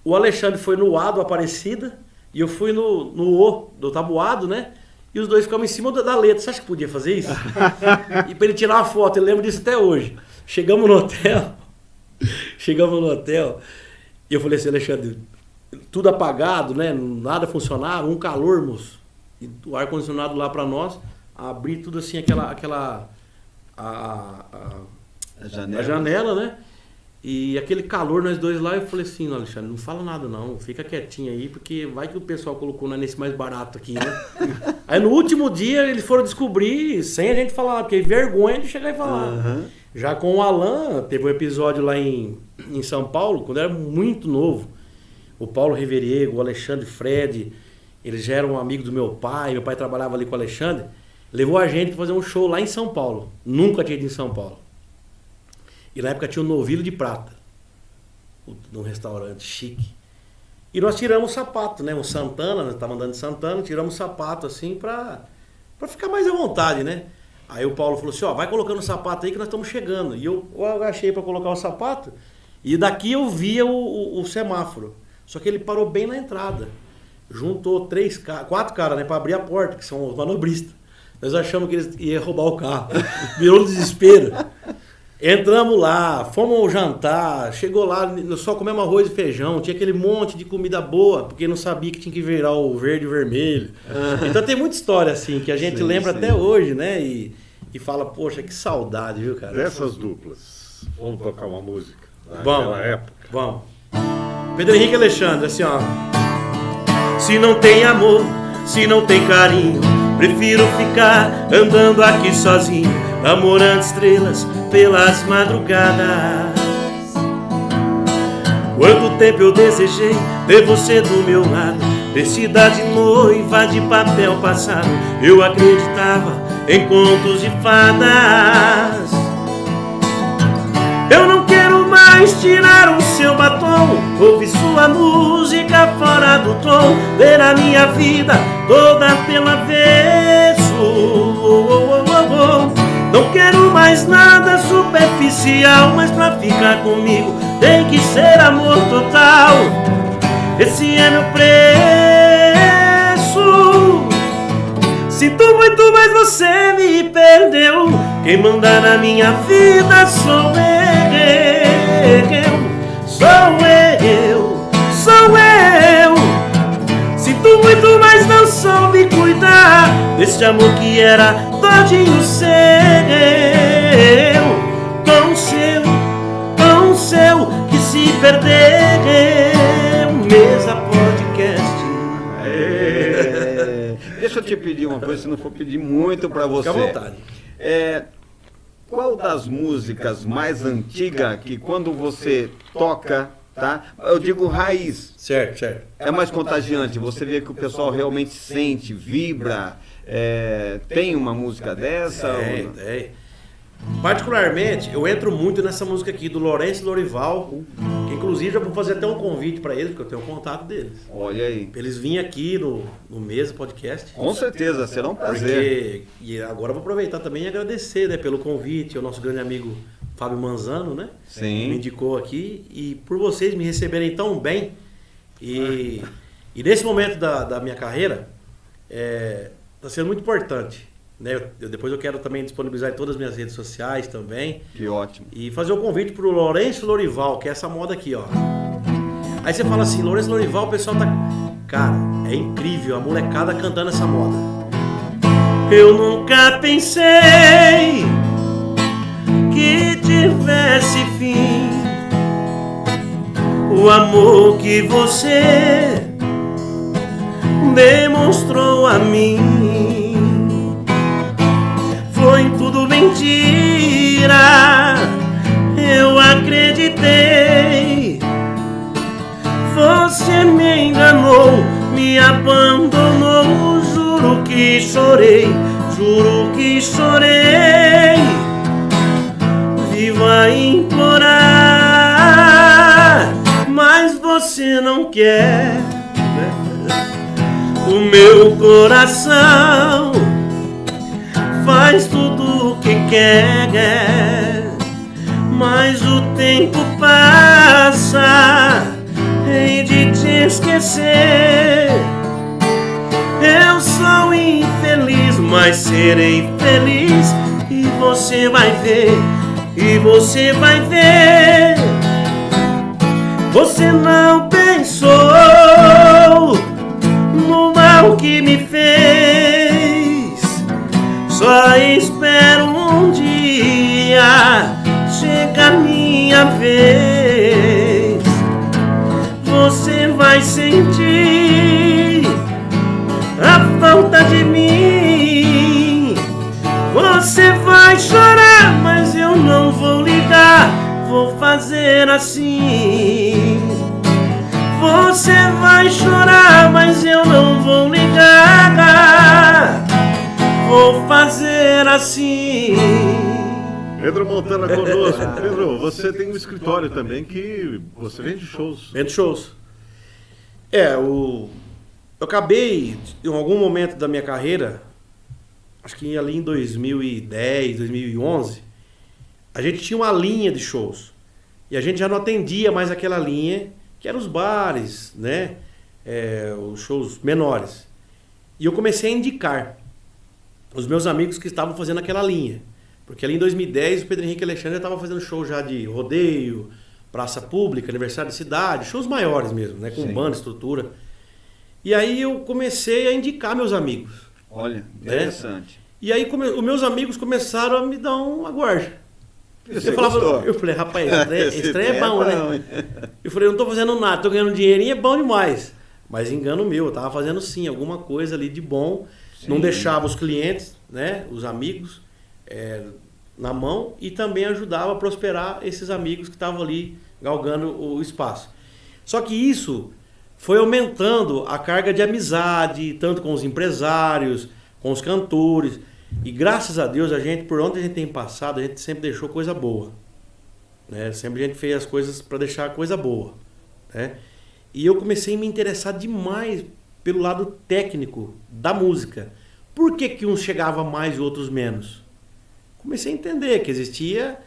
O Alexandre foi no A do Aparecida e eu fui no O do Taboado, né? E os dois ficamos em cima da letra. Você acha que podia fazer isso? E para ele tirar uma foto, eu lembro disso até hoje. Chegamos no hotel e eu falei assim, Alexandre, tudo apagado, né? Nada funcionava, um calor, moço. E o ar-condicionado lá para nós, abri tudo assim, a janela, né? E aquele calor, nós dois lá, eu falei assim, Alexandre, não fala nada não, fica quietinho aí, porque vai que o pessoal colocou nesse mais barato aqui, né? Aí no último dia eles foram descobrir, sem a gente falar, porque vergonha de chegar e falar. Uhum. Já com o Alan, teve um episódio lá em São Paulo, quando eu era muito novo. O Paulo Riveriego, o Alexandre Fred, eles já eram amigos do meu pai trabalhava ali com o Alexandre, levou a gente para fazer um show lá em São Paulo. Nunca tinha ido em São Paulo. E na época tinha um novilho de prata, num restaurante chique. E nós tiramos o sapato, né? Um Santana, nós estávamos andando de Santana, tiramos o sapato assim pra ficar mais à vontade, né? Aí o Paulo falou assim, vai colocando o sapato aí que nós estamos chegando. E eu agachei para colocar o sapato e daqui eu via o semáforo. Só que ele parou bem na entrada. Juntou 4 caras, né? Para abrir a porta, que são os manobristas. Nós achamos que eles iam roubar o carro. Virou um desespero. Entramos lá, fomos jantar, chegou lá, só comemos arroz e feijão, tinha aquele monte de comida boa, porque não sabia que tinha que virar o verde e o vermelho. Então tem muita história assim, que a gente lembra até hoje, né? E fala, poxa, que saudade, viu, cara? Dessas duplas, vamos tocar uma música daquela época. Vamos. Pedro Henrique e Alexandre, assim, ó. Se não tem amor, se não tem carinho, prefiro ficar andando aqui sozinho, namorando estrelas pelas madrugadas. Quanto tempo eu desejei ter você do meu lado, vestida de noiva de papel passado. Eu acreditava em contos de fadas. Eu não quero mais tirar o seu batom, ouvir sua música fora do tom, ver a minha vida toda pelo avesso. Não quero mais nada superficial, mas pra ficar comigo tem que ser amor total. Esse é meu preço. Sinto muito, mas você me perdeu. Quem manda na minha vida sou eu. Sou eu. Sinto muito, mas não soube cuidar desse amor que era todinho seu. Tão seu, que se perdeu. Mesa Podcast. Deixa eu te pedir uma coisa, se não for pedir muito pra você. Fica à vontade. Qual das músicas mais antigas que quando você toca, tá? Eu digo raiz. Certo. É mais contagiante, você vê que o pessoal realmente sente, vibra. Tem uma música dessa? Tem. Particularmente, eu entro muito nessa música aqui do Lourenço Lorival, que inclusive já vou fazer até um convite para eles, porque eu tenho o contato deles. Olha aí. Pra eles virem aqui no Mesa Podcast. Com certeza, será um prazer. E agora eu vou aproveitar também e agradecer, né, pelo convite, ao nosso grande amigo Fábio Manzano, né? Sim. Me indicou aqui, e por vocês me receberem tão bem. E nesse momento da minha carreira, está sendo muito importante. Né? Depois eu quero também disponibilizar em todas as minhas redes sociais também. Que ótimo. E fazer um convite pro Lourenço Lorival, que é essa moda aqui, ó. Aí você fala assim, Lourenço Lorival, o pessoal tá... Cara, é incrível a molecada cantando essa moda. Eu nunca pensei que tivesse fim o amor que você demonstrou a mim. Foi tudo mentira, eu acreditei. Você me enganou, me abandonou. Juro que chorei, juro que chorei. Vivo a implorar, mas você não quer. O meu coração faz tudo o que quer, mas o tempo passa, hei de te esquecer. Eu sou infeliz, mas serei feliz, e você vai ver, e você vai ver. Você não pensou no mal que me fez. Só espero um dia chegar minha vez. Você vai sentir a falta de mim. Você vai chorar, mas eu não vou ligar. Vou fazer assim. Você vai chorar, mas eu não vou ligar. Vou fazer assim. Pedro Montana conosco. Pedro, você tem um escritório também que você vende shows. Vendo shows. Eu acabei, em algum momento da minha carreira, acho que ali em 2010, 2011, a gente tinha uma linha de shows. E a gente já não atendia mais aquela linha, que eram os bares, né? Os shows menores. E eu comecei a indicar os meus amigos que estavam fazendo aquela linha. Porque ali em 2010 o Pedro Henrique Alexandre já estava fazendo show já de rodeio, praça pública, aniversário de cidade, shows maiores mesmo, né? Com banda, estrutura. E aí eu comecei a indicar meus amigos. Olha, interessante. E aí os meus amigos começaram a me dar uma gorja. Eu falei, rapaz, esse trem é bom, né? Eu falei, eu não tô fazendo nada, tô ganhando dinheirinho, é bom demais. Mas engano meu, eu tava fazendo sim, alguma coisa ali de bom. Sim. Não deixava os clientes, né, os amigos, na mão, e também ajudava a prosperar esses amigos que estavam ali galgando o espaço. Só que isso foi aumentando a carga de amizade, tanto com os empresários, com os cantores. E graças a Deus, por onde a gente tem passado, a gente sempre deixou coisa boa. Né? Sempre a gente fez as coisas para deixar coisa boa. Né? E eu comecei a me interessar demais pelo lado técnico da música. Por que uns chegavam mais e outros menos? Comecei a entender que existia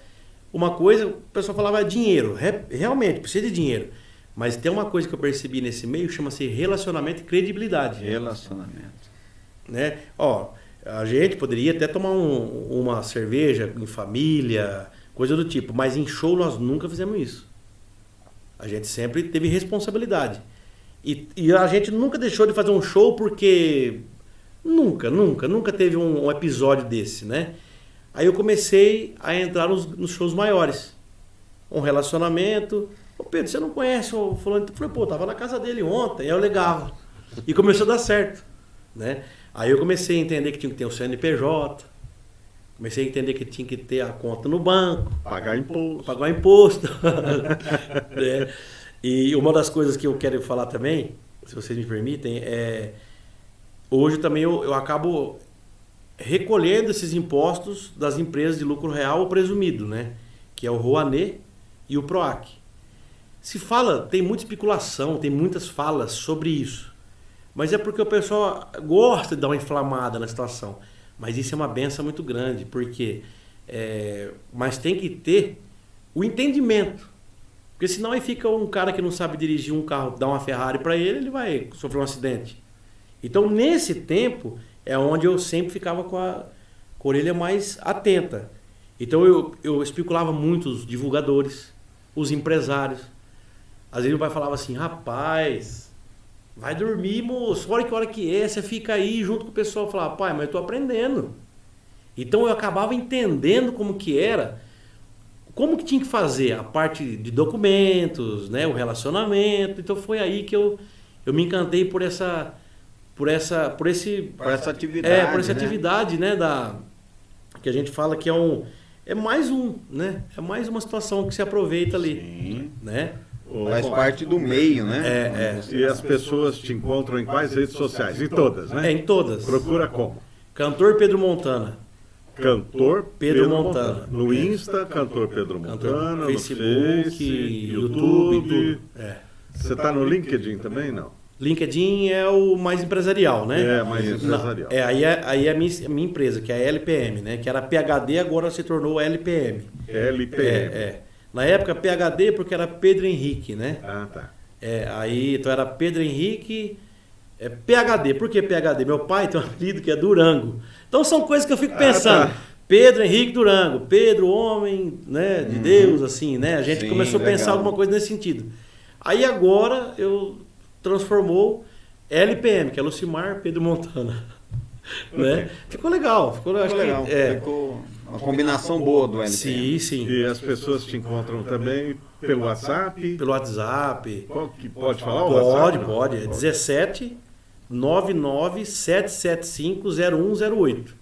uma coisa, o pessoal falava dinheiro. Realmente, precisa de dinheiro. Mas tem uma coisa que eu percebi nesse meio, chama-se relacionamento e credibilidade. Relacionamento. Né? A gente poderia até tomar uma cerveja em família, coisa do tipo, mas em show nós nunca fizemos isso. A gente sempre teve responsabilidade. E a gente nunca deixou de fazer um show porque nunca teve um episódio desse, né? Aí eu comecei a entrar nos shows maiores. Um relacionamento. Ô Pedro, você não conhece o fulano? Eu falei, tava na casa dele ontem, aí eu ligava. E começou a dar certo, né? Aí eu comecei a entender que tinha que ter o CNPJ, comecei a entender que tinha que ter a conta no banco. Pagar imposto. Né? E uma das coisas que eu quero falar também, se vocês me permitem, hoje também eu acabo recolhendo esses impostos das empresas de lucro real ou presumido, né? Que é o Rouanet e o PROAC. Se fala, tem muita especulação, tem muitas falas sobre isso. Mas é porque o pessoal gosta de dar uma inflamada na situação. Mas isso é uma benção muito grande, porque mas tem que ter o entendimento. Porque senão aí fica um cara que não sabe dirigir um carro, dar uma Ferrari para ele vai sofrer um acidente. Então nesse tempo é onde eu sempre ficava com a orelha mais atenta. Então eu especulava muito os divulgadores, os empresários. Às vezes o pai falava assim, rapaz, vai dormir, moço, olha que hora que é, você fica aí junto com o pessoal. Eu falava, pai, mas eu tô aprendendo. Então eu acabava entendendo como que era, como que tinha que fazer a parte de documentos, né, o relacionamento. Então foi aí que eu me encantei por essa por essa atividade. Por essa atividade, né, que a gente fala que é mais né? É mais uma situação que se aproveita ali. Sim. Né? Faz parte do meio, né? E as pessoas te encontram em quais redes sociais? Em todas, né? Em todas. Procura como? Cantor Pedro Montana. Cantor Pedro Montana. No Insta, Cantor Pedro Montana, Facebook, no Face, YouTube, tudo. Você está no LinkedIn também, não? LinkedIn é o mais empresarial, né? É, mais empresarial. Aí é a minha empresa, que é a LPM, né? Que era PHD, agora se tornou LPM. LPM. Na época, PHD porque era Pedro Henrique, né? Ah, tá. Então era Pedro Henrique, PHD. Por que PHD? Meu pai tem um apelido que é Durango. Então são coisas que eu fico pensando. Tá. Pedro Henrique Durango, Pedro, homem, né, de Deus, assim, né? A gente começou a pensar alguma coisa nesse sentido. Aí agora eu transformou LPM, que é Lucimar Pedro Montana. Né? Ficou legal. Ficou legal. Ficou uma combinação boa do LPM. Sim. E as pessoas te encontram também pelo WhatsApp? Pelo WhatsApp. Qual que pode falar o WhatsApp? Pode. É 17 99 775 0108.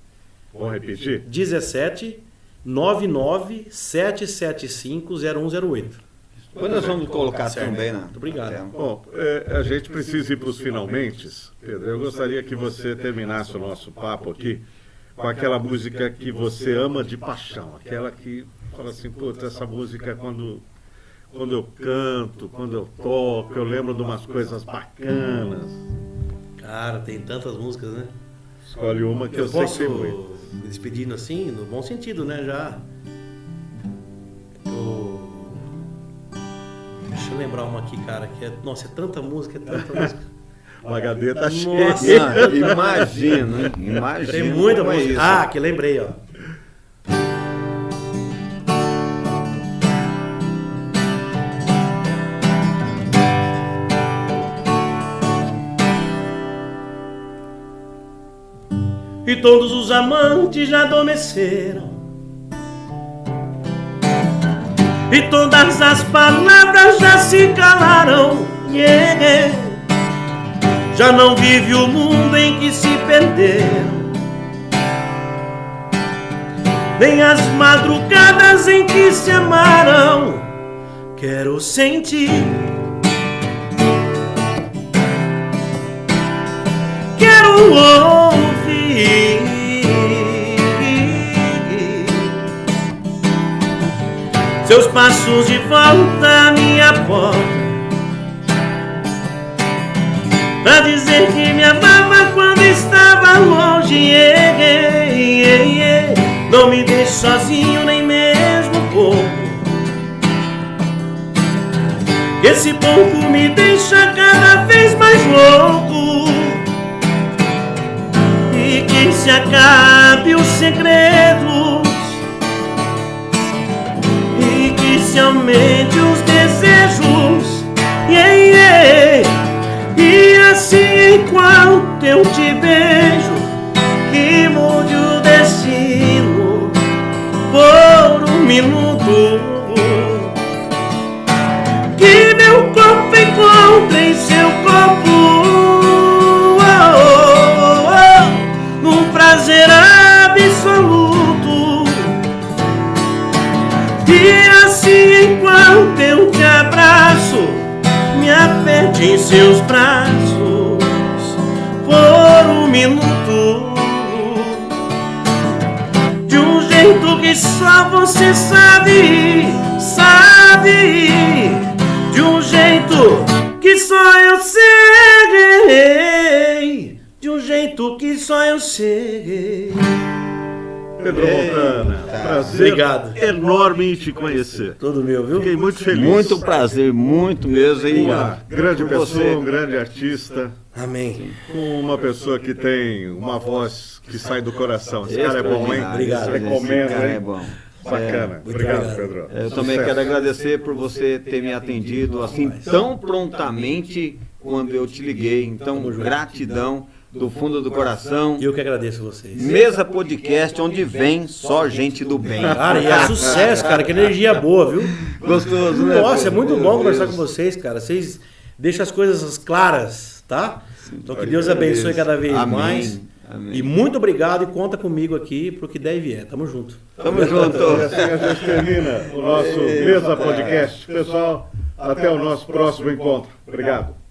Vou repetir? 17 99 775 0108. Depois nós vamos colocar também, né? Muito obrigado. Bom, a gente precisa ir para os finalmente. Pedro, eu gostaria que você terminasse o nosso papo aqui com aquela música que você ama de paixão. Aquela que fala assim, putz, essa música quando eu canto, quando eu toco, eu lembro de umas coisas bacanas. Cara, tem tantas músicas, né? Escolhe uma que eu sei que tem muito. Me despedindo assim, no bom sentido, né? Já. Deixa eu lembrar uma aqui, cara, que nossa, é tanta música. O HD tá cheio. Imagina. Tem muita música. Que lembrei, ó. E todos os amantes já adormeceram, e todas as palavras já se calaram. Já não vive o mundo em que se perderam, nem as madrugadas em que se amaram. Quero sentir, quero ouvir seus passos de volta à minha porta, pra dizer que me amava quando estava longe. Não me deixe sozinho nem mesmo pouco, esse pouco me deixa cada vez mais louco. E que se acabe os segredos, e que se aumente os desejos. E assim enquanto eu te beijo, que mude o destino por um minuto, que meu corpo encontre em seu corpo num prazer absoluto. E assim enquanto eu te abraço, me aperte em seus braços por um minuto, de um jeito que só você sabe, de um jeito que só eu sei, de um jeito que só eu sei. Pedro Montana, prazer enorme em te conhecer. Todo meu, viu? Fiquei muito feliz. Muito prazer, muito mesmo. Uma grande pessoa, um grande artista. Amém. Uma pessoa que tem uma voz que sai do coração. Esse cara é bom, hein? Obrigado. Recomendo, esse cara hein? é bom. Bacana. Obrigado, Pedro. Eu também quero agradecer por você ter me atendido assim tão prontamente quando eu te liguei. Então, gratidão do fundo do coração. Eu que agradeço vocês. Mesa Podcast, onde vem só gente do bem. Cara, e é sucesso, cara, que energia boa, viu? Gostoso, né? Nossa, é muito bom conversar com vocês, cara. Vocês deixam as coisas claras, tá? Então que Deus abençoe cada vez Amém. mais. Amém. E muito obrigado e conta comigo aqui pro que der e vier. Tamo junto. Tamo junto. E assim a gente termina o nosso Mesa Podcast. Pessoal, até o nosso próximo encontro. Obrigado.